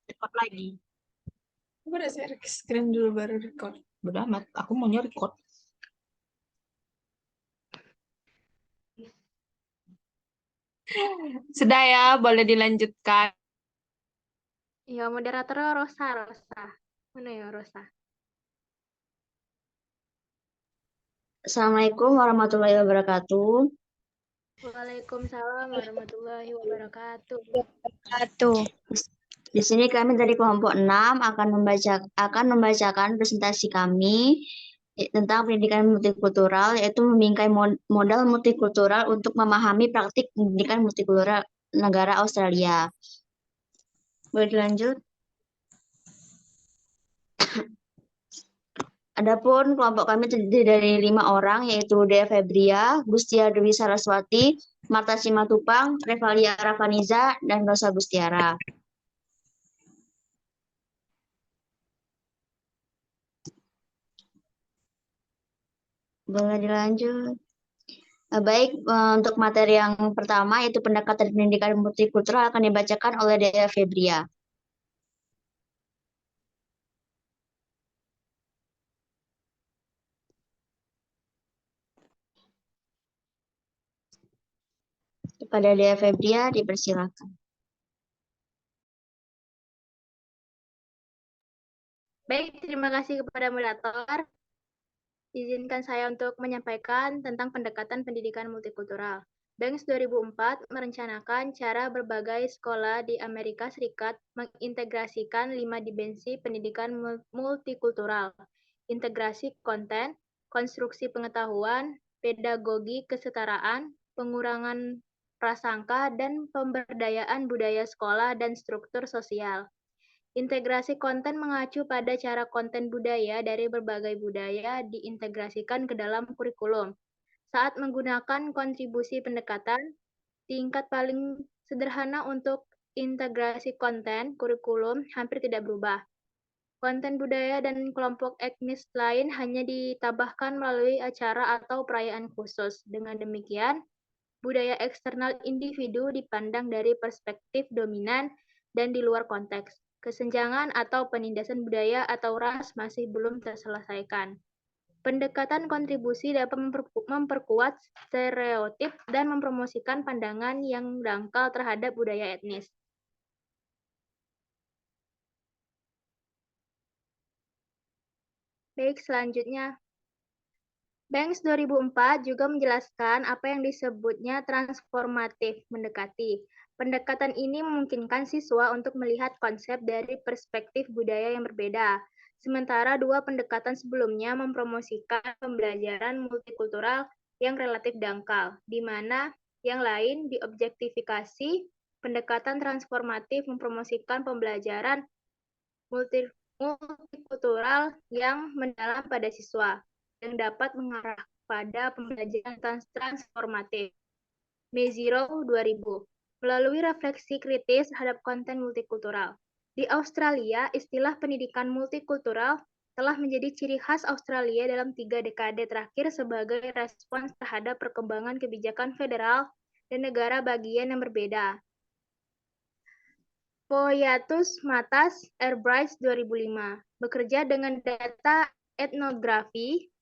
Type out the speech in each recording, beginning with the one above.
record lagi. Aku udah share screen dulu baru record. Bodo amat, aku maunya record. Sudah ya, boleh dilanjutkan. Ya, moderator Rosa. Mana ya Rosa? Assalamualaikum warahmatullahi wabarakatuh. Waalaikumsalam warahmatullahi wabarakatuh. Di sini kami dari kelompok 6 akan membacakan presentasi kami tentang pendidikan multikultural, yaitu membingkai modal multikultural untuk memahami praktik pendidikan multikultural negara Australia. Boleh dilanjut? Adapun kelompok kami terdiri dari 5 orang, yaitu Dea Febria, Gustia Dewi Saraswati, Marta Simatupang, Revalia Rafaniza, dan Rosa Gustiara. Boleh dilanjut. Baik, untuk materi yang pertama, yaitu pendekatan pendidikan multikultural, akan dibacakan oleh Dea Febria. Kepada Dea Febria, dipersilakan. Baik, terima kasih kepada moderator. Izinkan saya untuk menyampaikan tentang pendekatan pendidikan multikultural. Banks 2004 merencanakan cara berbagai sekolah di Amerika Serikat mengintegrasikan 5 dimensi pendidikan multikultural, integrasi konten, konstruksi pengetahuan, pedagogi kesetaraan, pengurangan prasangka, dan pemberdayaan budaya sekolah dan struktur sosial. Integrasi konten mengacu pada cara konten budaya dari berbagai budaya diintegrasikan ke dalam kurikulum. Saat menggunakan kontribusi pendekatan, tingkat paling sederhana untuk integrasi konten kurikulum hampir tidak berubah. Konten budaya dan kelompok etnis lain hanya ditambahkan melalui acara atau perayaan khusus. Dengan demikian, budaya eksternal individu dipandang dari perspektif dominan dan di luar konteks. Kesenjangan atau penindasan budaya atau ras masih belum terselesaikan. Pendekatan kontribusi dapat memperkuat stereotip dan mempromosikan pandangan yang dangkal terhadap budaya etnis. Baik, selanjutnya. Banks 2004 juga menjelaskan apa yang disebutnya transformatif mendekati. Pendekatan ini memungkinkan siswa untuk melihat konsep dari perspektif budaya yang berbeda. Sementara dua pendekatan sebelumnya mempromosikan pembelajaran multikultural yang relatif dangkal, di mana yang lain diobjektifikasi. Pendekatan transformatif mempromosikan pembelajaran multikultural yang mendalam pada siswa, yang dapat mengarah pada pembelajaran transformatif. Meziro 2000, melalui refleksi kritis terhadap konten multikultural. Di Australia, istilah pendidikan multikultural telah menjadi ciri khas Australia dalam 3 dekade terakhir sebagai respons terhadap perkembangan kebijakan federal dan negara bagian yang berbeda. Poyatus Matas Airbridge 2005, bekerja dengan data etnografi.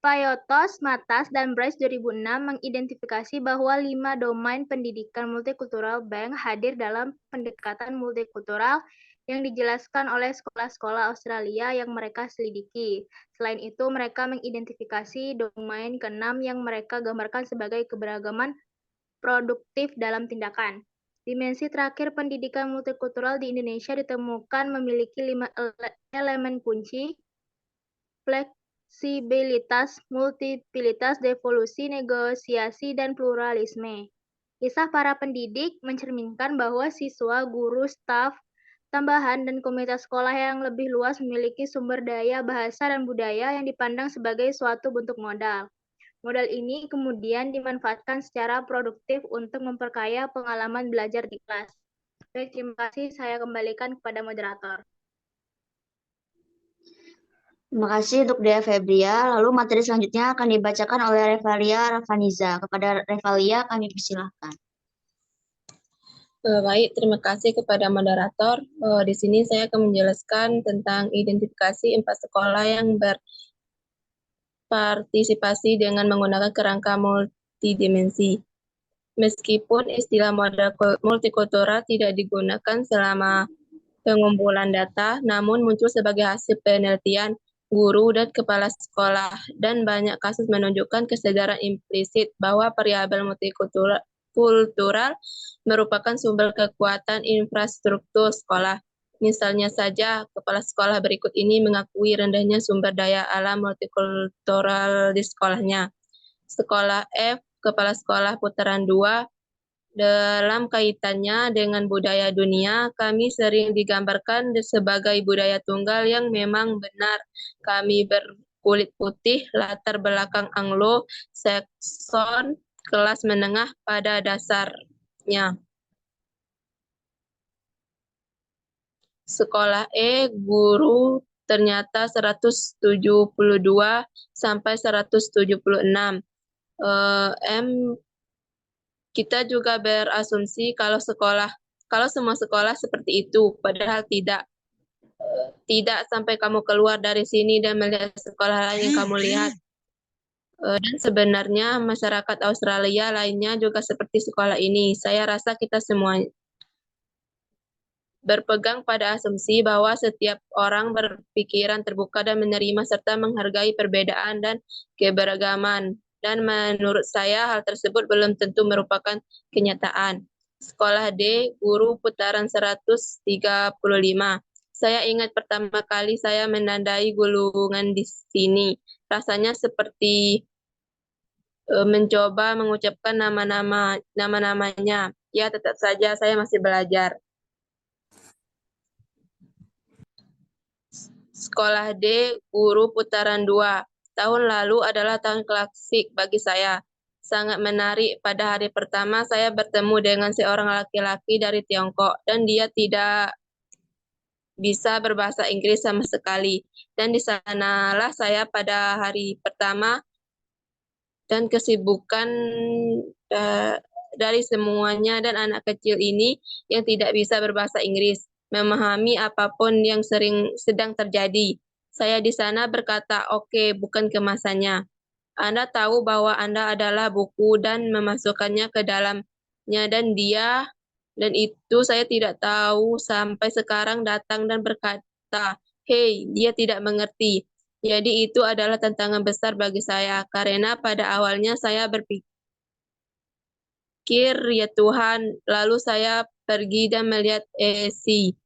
Payotos, Matas, dan Bryce 2006 mengidentifikasi bahwa 5 domain pendidikan multikultural Bank hadir dalam pendekatan multikultural yang dijelaskan oleh sekolah-sekolah Australia yang mereka selidiki. Selain itu, mereka mengidentifikasi domain ke-6 yang mereka gambarkan sebagai keberagaman produktif dalam tindakan. Dimensi terakhir pendidikan multikultural di Indonesia ditemukan memiliki 5 elemen kunci: fleksibilitas, multipilitas, devolusi, negosiasi, dan pluralisme. Kisah para pendidik mencerminkan bahwa siswa, guru, staf tambahan, dan komunitas sekolah yang lebih luas memiliki sumber daya bahasa dan budaya yang dipandang sebagai suatu bentuk modal. Modal ini kemudian dimanfaatkan secara produktif untuk memperkaya pengalaman belajar di kelas. Baik, terima kasih. Saya kembalikan kepada moderator. Terima kasih untuk Dea Febria. Lalu materi selanjutnya akan dibacakan oleh Revalia Rafaniza. Kepada Revalia kami persilahkan. Baik, terima kasih kepada moderator. Di sini saya akan menjelaskan tentang identifikasi 4 sekolah yang berpartisipasi dengan menggunakan kerangka multidimensi. Meskipun istilah model multikultural tidak digunakan selama pengumpulan data, namun muncul sebagai hasil penelitian guru dan kepala sekolah, dan banyak kasus menunjukkan kesadaran implisit bahwa variabel multikultural merupakan sumber kekuatan infrastruktur sekolah. Misalnya saja, kepala sekolah berikut ini mengakui rendahnya sumber daya alam multikultural di sekolahnya. Sekolah F, kepala sekolah putaran 2, dalam kaitannya dengan budaya dunia, kami sering digambarkan sebagai budaya tunggal yang memang benar. Kami berkulit putih, latar belakang Anglo-Saxon, kelas menengah pada dasarnya. Sekolah E, guru ternyata 172 sampai 176. Kita juga berasumsi kalau semua sekolah seperti itu, padahal tidak. Tidak sampai kamu keluar dari sini dan melihat sekolah lain yang kamu lihat. Dan sebenarnya masyarakat Australia lainnya juga seperti sekolah ini. Saya rasa kita semua berpegang pada asumsi bahwa setiap orang berpikiran terbuka dan menerima serta menghargai perbedaan dan keberagaman. Dan menurut saya hal tersebut belum tentu merupakan kenyataan. Sekolah D, guru putaran 135. Saya ingat pertama kali saya menandai gulungan di sini. Rasanya seperti mencoba mengucapkan nama-namanya. Ya, tetap saja saya masih belajar. Sekolah D, guru putaran 2. Tahun lalu adalah tahun klasik bagi saya. Sangat menarik. Pada hari pertama saya bertemu dengan seorang laki-laki dari Tiongkok dan dia tidak bisa berbahasa Inggris sama sekali. Dan di sanalah saya pada hari pertama dan kesibukan dari semuanya dan anak kecil ini yang tidak bisa berbahasa Inggris memahami apapun yang sedang terjadi. Saya di sana berkata, oke, bukan kemasannya. Anda tahu bahwa Anda adalah buku dan memasukkannya ke dalamnya dan itu saya tidak tahu sampai sekarang datang dan berkata, "Hei, dia tidak mengerti." Jadi itu adalah tantangan besar bagi saya karena pada awalnya saya berpikir, ya Tuhan, lalu saya pergi dan melihat esi.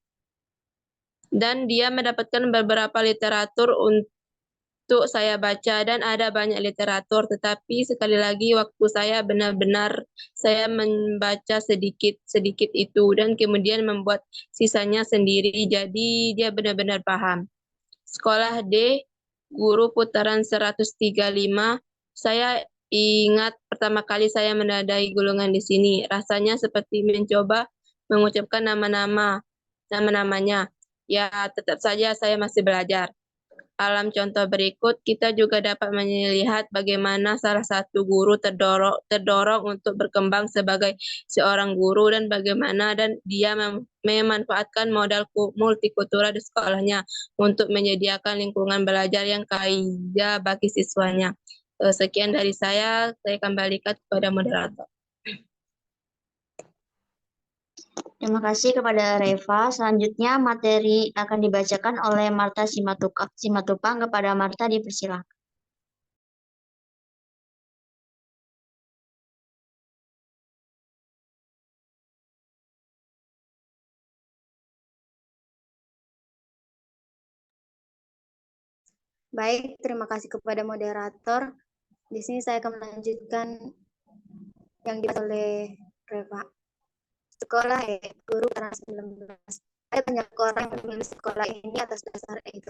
Dan dia mendapatkan beberapa literatur untuk saya baca dan ada banyak literatur, tetapi sekali lagi waktu saya benar-benar saya membaca sedikit-sedikit itu dan kemudian membuat sisanya sendiri, jadi dia benar-benar paham. Sekolah D, guru putaran 135, saya ingat pertama kali saya menandai gulungan di sini. Rasanya seperti mencoba mengucapkan nama-namanya. Ya, tetap saja saya masih belajar. Dalam contoh berikut, kita juga dapat melihat bagaimana salah satu guru terdorong untuk berkembang sebagai seorang guru dan bagaimana dia memanfaatkan modal multikultural di sekolahnya untuk menyediakan lingkungan belajar yang kaya bagi siswanya. Sekian dari saya kembalikan kepada moderator. Terima kasih kepada Reva. Selanjutnya materi akan dibacakan oleh Marta Simatupang. Kepada Marta dipersilakan. Baik, terima kasih kepada moderator. Di sini saya akan melanjutkan yang dibahas oleh Reva. Sekolah guru karena 19. Ada banyak orang yang memilih sekolah ini atas dasar itu.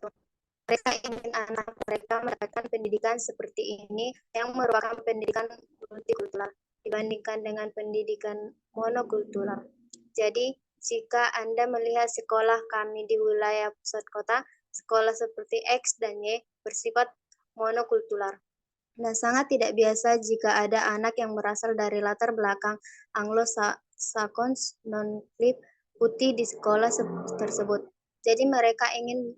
Mereka ingin anak mereka mendapatkan pendidikan seperti ini yang merupakan pendidikan multikultural dibandingkan dengan pendidikan monokultural. Jadi, jika Anda melihat sekolah kami di wilayah pusat kota, sekolah seperti X dan Y bersifat monokultural. Dan sangat tidak biasa jika ada anak yang berasal dari latar belakang Sakons non-klip putih di sekolah tersebut. Jadi mereka ingin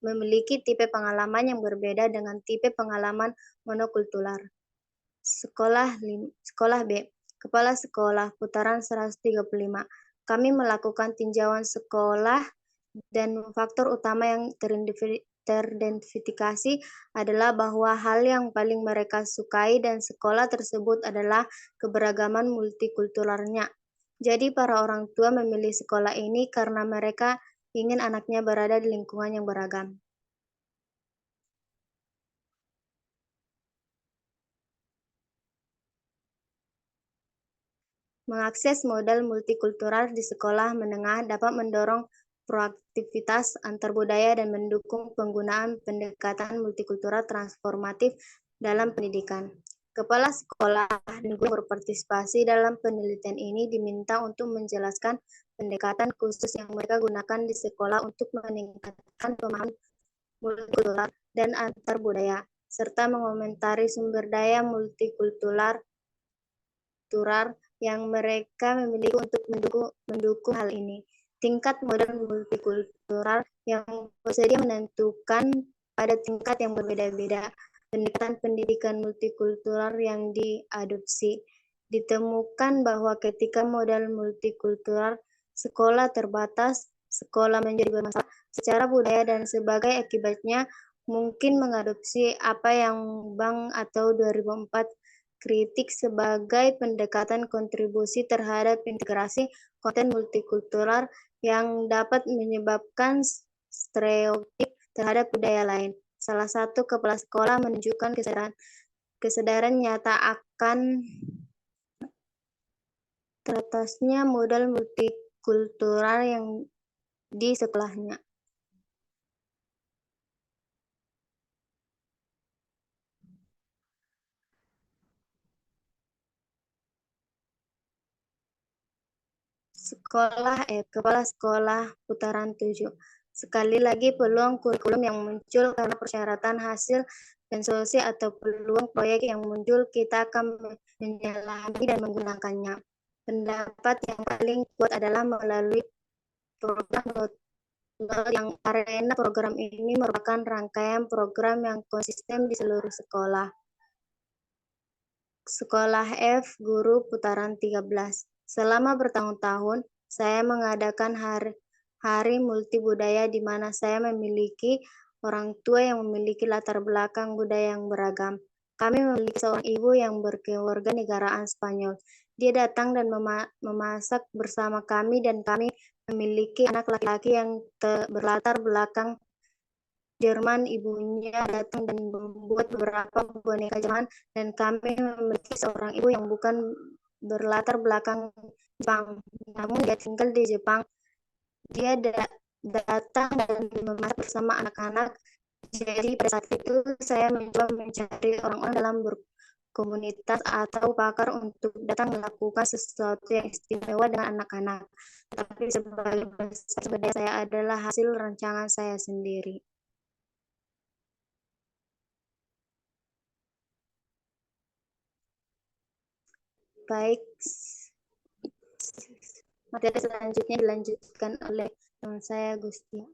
memiliki tipe pengalaman yang berbeda dengan tipe pengalaman monokultural. Sekolah B, Kepala Sekolah Putaran 135. Kami melakukan tinjauan sekolah dan faktor utama yang teridentifikasi adalah bahwa hal yang paling mereka sukai dan sekolah tersebut adalah keberagaman multikulturalnya. Jadi para orang tua memilih sekolah ini karena mereka ingin anaknya berada di lingkungan yang beragam. Mengakses modal multikultural di sekolah menengah dapat mendorong proaktivitas antar budaya dan mendukung penggunaan pendekatan multikultural transformatif dalam pendidikan. Kepala sekolah dan guru berpartisipasi dalam penelitian ini diminta untuk menjelaskan pendekatan khusus yang mereka gunakan di sekolah untuk meningkatkan pemahaman multikultural dan antar budaya, serta mengomentari sumber daya multikultural yang mereka memiliki untuk mendukung hal ini. Tingkat modal multikultural yang bersedia menentukan pada tingkat yang berbeda-beda. Pendekatan pendidikan multikultural yang diadopsi. Ditemukan bahwa ketika modal multikultural sekolah terbatas, sekolah menjadi bermasalah secara budaya dan sebagai akibatnya mungkin mengadopsi apa yang Bang atau 2004 kritik sebagai pendekatan kontribusi terhadap integrasi konten multikultural yang dapat menyebabkan stereotip terhadap budaya lain. Salah satu kepala sekolah menunjukkan kesadaran nyata akan teratasnya modal multikultural yang di sekolahnya. Kepala Sekolah Putaran 7. Sekali lagi peluang kurikulum yang muncul karena persyaratan hasil dan solusi atau peluang proyek yang muncul, kita akan menyelami dan menggunakannya. Pendapat yang paling kuat adalah melalui program yang arena program ini merupakan rangkaian program yang konsisten di seluruh sekolah. Sekolah F Guru Putaran 13. Selama bertahun-tahun, saya mengadakan hari multibudaya di mana saya memiliki orang tua yang memiliki latar belakang budaya yang beragam. Kami memiliki seorang ibu yang berkeluarga negaraan Spanyol. Dia datang dan memasak bersama kami dan kami memiliki anak laki-laki yang berlatar belakang Jerman. Ibunya datang dan membuat beberapa boneka Jerman dan kami memiliki seorang ibu yang bukan berlatar belakang Jepang, namun dia tinggal di Jepang. Dia datang dan memasak bersama anak-anak. Jadi pada saat itu saya mencoba mencari orang-orang dalam komunitas atau pakar untuk datang melakukan sesuatu yang istimewa dengan anak-anak. Tapi sebenarnya saya adalah hasil rancangan saya sendiri. Baik, materi selanjutnya dilanjutkan oleh teman saya, Gustia.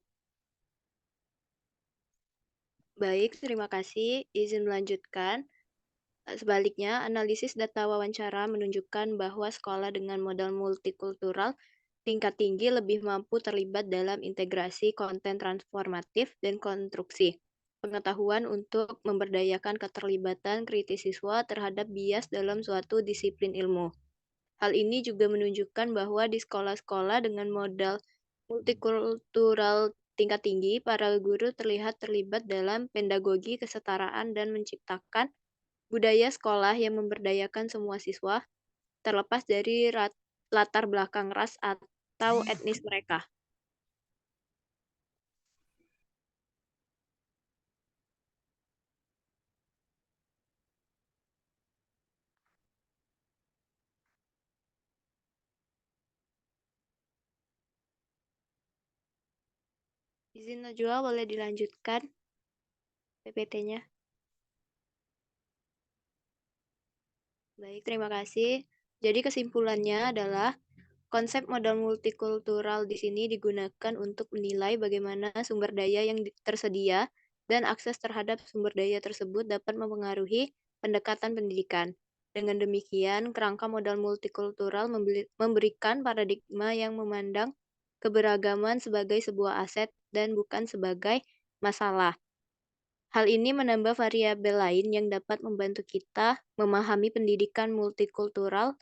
Baik, terima kasih. Izin melanjutkan. Sebaliknya, analisis data wawancara menunjukkan bahwa sekolah dengan modal multikultural tingkat tinggi lebih mampu terlibat dalam integrasi konten transformatif dan konstruksi pengetahuan untuk memberdayakan keterlibatan kritis siswa terhadap bias dalam suatu disiplin ilmu. Hal ini juga menunjukkan bahwa di sekolah-sekolah dengan modal multikultural tingkat tinggi, para guru terlihat terlibat dalam pedagogi kesetaraan dan menciptakan budaya sekolah yang memberdayakan semua siswa, terlepas dari latar belakang ras atau etnis mereka. Izin Najwa, boleh dilanjutkan PPT-nya? Baik, terima kasih. Jadi kesimpulannya adalah konsep modal multikultural di sini digunakan untuk menilai bagaimana sumber daya yang tersedia dan akses terhadap sumber daya tersebut dapat mempengaruhi pendekatan pendidikan. Dengan demikian, kerangka modal multikultural memberikan paradigma yang memandang keberagaman sebagai sebuah aset dan bukan sebagai masalah. Hal ini menambah variabel lain yang dapat membantu kita memahami pendidikan multikultural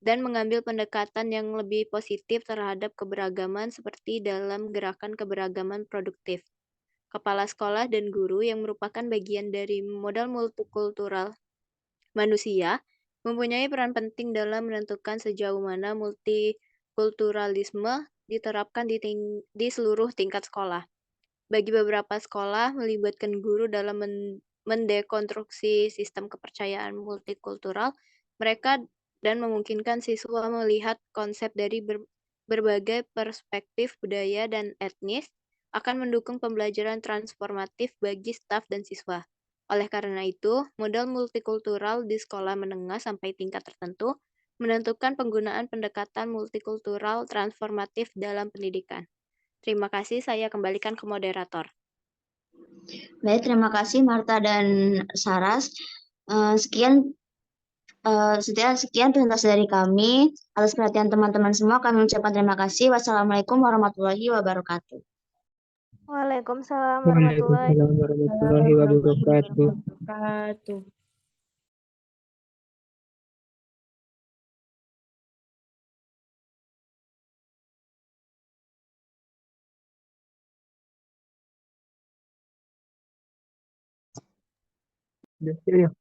dan mengambil pendekatan yang lebih positif terhadap keberagaman seperti dalam gerakan keberagaman produktif. Kepala sekolah dan guru yang merupakan bagian dari modal multikultural manusia mempunyai peran penting dalam menentukan sejauh mana multikulturalisme diterapkan di seluruh tingkat sekolah. Bagi beberapa sekolah, melibatkan guru dalam mendekonstruksi sistem kepercayaan multikultural mereka dan memungkinkan siswa melihat konsep dari berbagai perspektif budaya dan etnis akan mendukung pembelajaran transformatif bagi staf dan siswa. Oleh karena itu, modal multikultural di sekolah menengah sampai tingkat tertentu menentukan penggunaan pendekatan multikultural transformatif dalam pendidikan. Terima kasih, saya kembalikan ke moderator. Baik, terima kasih Marta dan Saras. Sekian presentasi dari kami. Atas perhatian teman-teman semua, kami ucapkan terima kasih. Wassalamualaikum warahmatullahi wabarakatuh. Waalaikumsalam Waalaikumsalam warahmatullahi wabarakatuh. wabarakatuh. Udah, yuk.